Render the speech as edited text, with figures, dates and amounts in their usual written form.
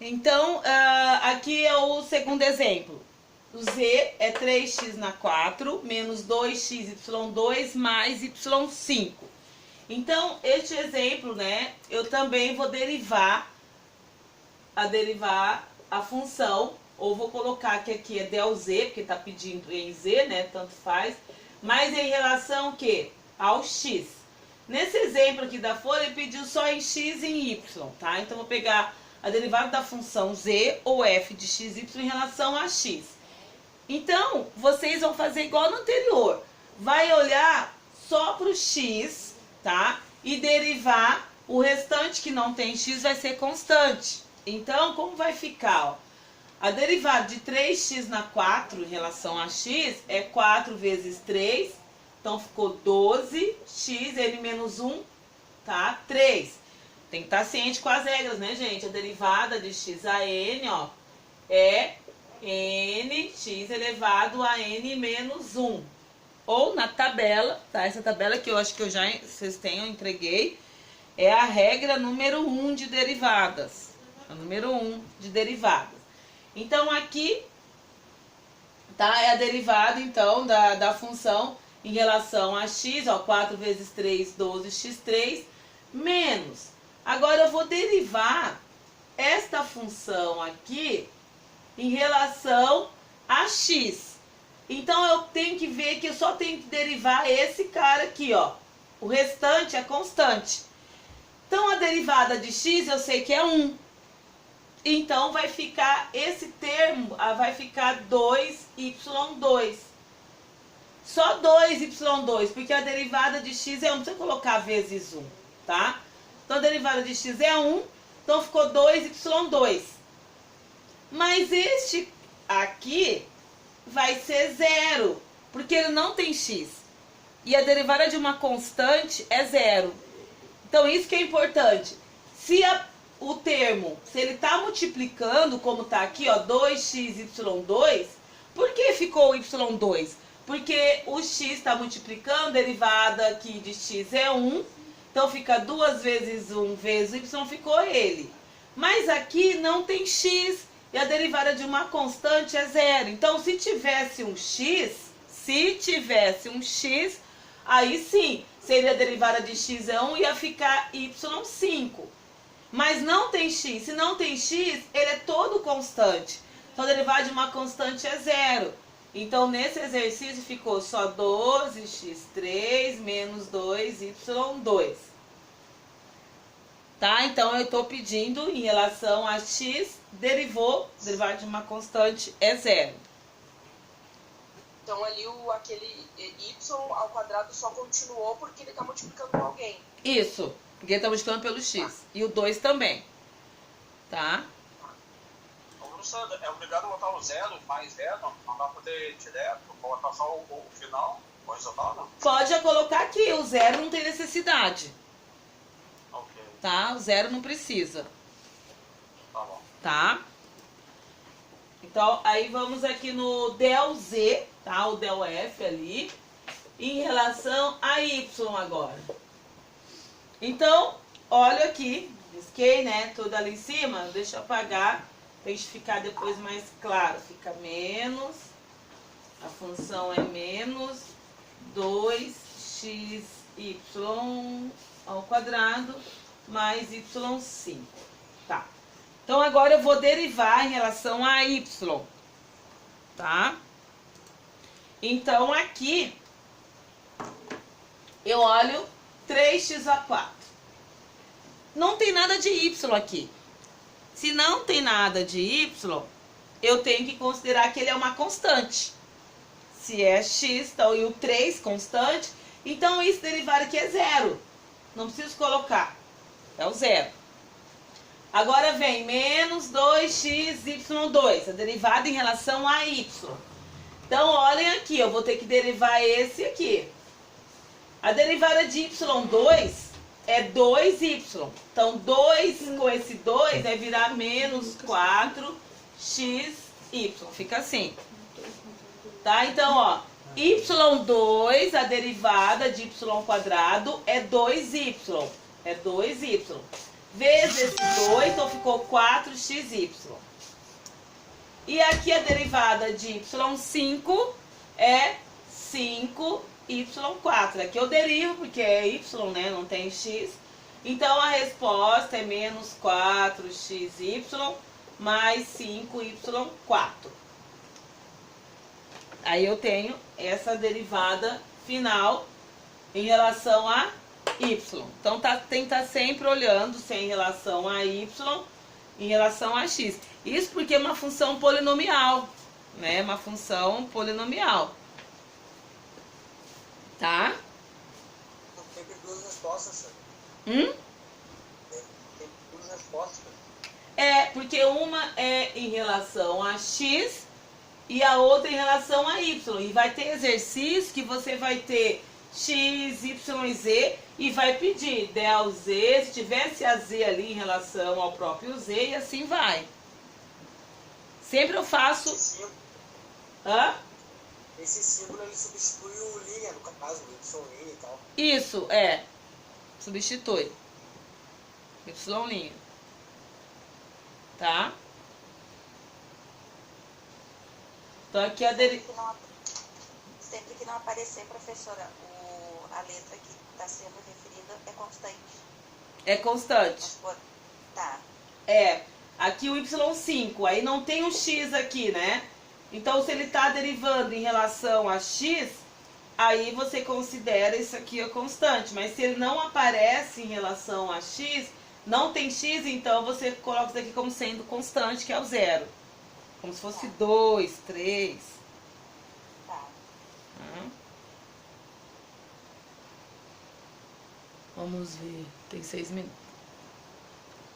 Então, aqui é o segundo exemplo. O z é 3x na 4 menos 2xy2 mais y5. Então, este exemplo, né, eu também vou derivar a função, ou vou colocar que aqui é del z, porque está pedindo em z, né, tanto faz, mas em relação ao quê? Ao x. Nesse exemplo aqui da folha, ele pediu só em x e em y, tá? Então, vou pegar a derivada da função z ou f de x, y em relação a x. Então, vocês vão fazer igual no anterior. Vai olhar só para o x, tá? E derivar o restante que não tem x vai ser constante. Então, como vai ficar? Ó? A derivada de 3x na 4 em relação a x é 4 vezes 3. Então, ficou 12x, n menos 1, tá? 3. Tem que estar ciente com as regras, né, gente? A derivada de x a n, ó, é nx elevado a n menos 1. Ou na tabela, tá? Essa tabela que eu acho que vocês têm, eu entreguei, é a regra número 1 de derivadas. A número 1 de derivadas. Então, aqui, tá? É a derivada, então, da função em relação a x, ó, 4 vezes 3, 12x3, menos. Agora, eu vou derivar esta função aqui em relação a x. Então, eu tenho que ver que eu só tenho que derivar esse cara aqui, ó. O restante é constante. Então, a derivada de x eu sei que é 1. Então, vai ficar esse termo, vai ficar 2y2. Só 2y2, porque a derivada de x é 1. Não precisa colocar vezes 1, tá? Então, a derivada de x é 1. Então, ficou 2y2. Mas este aqui vai ser 0, porque ele não tem x. E a derivada de uma constante é 0. Então, isso que é importante. Se o termo, se ele está multiplicando, como está aqui, ó, 2xy2, por que ficou y2? Porque o x está multiplicando, derivada aqui de x é 1, então fica 2 vezes 1 vezes y, ficou ele. Mas aqui não tem x, e a derivada de uma constante é 0. Então, se tivesse um x, aí sim, seria a derivada de x é 1, ia ficar y5. Mas não tem x. Se não tem x, ele é todo constante. Então, a derivada de uma constante é 0. Então, nesse exercício, ficou só 12x3 menos 2y2. Tá? Então, eu estou pedindo, em relação a x, derivada de uma constante é 0. Então, ali aquele y ao quadrado só continuou porque ele está multiplicando com alguém. Isso, porque ele está multiplicando pelo x. Tá. E o 2 também. Tá? Professor, é obrigado a botar o 0 mais 0? Não dá para poder ir direto? Colocar só o final, o resultado? Pode colocar aqui, o 0 não tem necessidade. Ok. Tá? O 0 não precisa. Tá bom. Tá? Então, aí vamos aqui no del z, tá? O del f ali, em relação a y agora. Então, olha aqui, risquei, né? Tudo ali em cima, deixa eu apagar, pra gente ficar depois mais claro. Fica menos, a função é menos 2xy ao quadrado mais y5. Tá. Então, agora eu vou derivar em relação a y, tá? Então, aqui, eu olho 3x². Não tem nada de y aqui. Se não tem nada de y, eu tenho que considerar que ele é uma constante. Se é x, então, e o 3 constante, então, isso derivado aqui é 0. Não preciso colocar. É o 0. Agora vem menos 2xy2, a derivada em relação a y. Então, olhem aqui, eu vou ter que derivar esse aqui. A derivada de y2 é 2y. Então, 2 com esse 2 vai virar menos 4xy. Fica assim. Tá? Então, ó, y2, a derivada de y² é 2y. É 2y. vezes esses 2, então ficou 4xy. E aqui a derivada de y5 é 5y4. Aqui eu derivo porque é y, né? Não tem x. Então a resposta é menos 4xy mais 5y4. Aí eu tenho essa derivada final em relação a y. Então tem que estar sempre olhando se é em relação a y, em relação a x. Isso porque é uma função polinomial, né? Uma função polinomial. Tá? Tem duas respostas, senhor. Tem duas respostas. É, porque uma é em relação a x e a outra em relação a y. E vai ter exercício que você vai ter x, y e z e vai pedir del z, se tivesse a z ali em relação ao próprio z e assim vai. Sempre eu faço... Esse símbolo ele substitui o linha, no caso, o y linha e tal. Isso, é. Substitui. Y linha. Tá? Então aqui a derivada... Sempre que não aparecer, professora, a letra que está sendo referida é constante. É constante. Tá. É. Aqui o y5, aí não tem o x aqui, né? Então, se ele está derivando em relação a x, aí você considera isso aqui a constante. Mas se ele não aparece em relação a x, não tem x, então você coloca isso aqui como sendo constante, que é o 0. Como se fosse 2, 3. Tá. Vamos ver. Tem 6 minutos.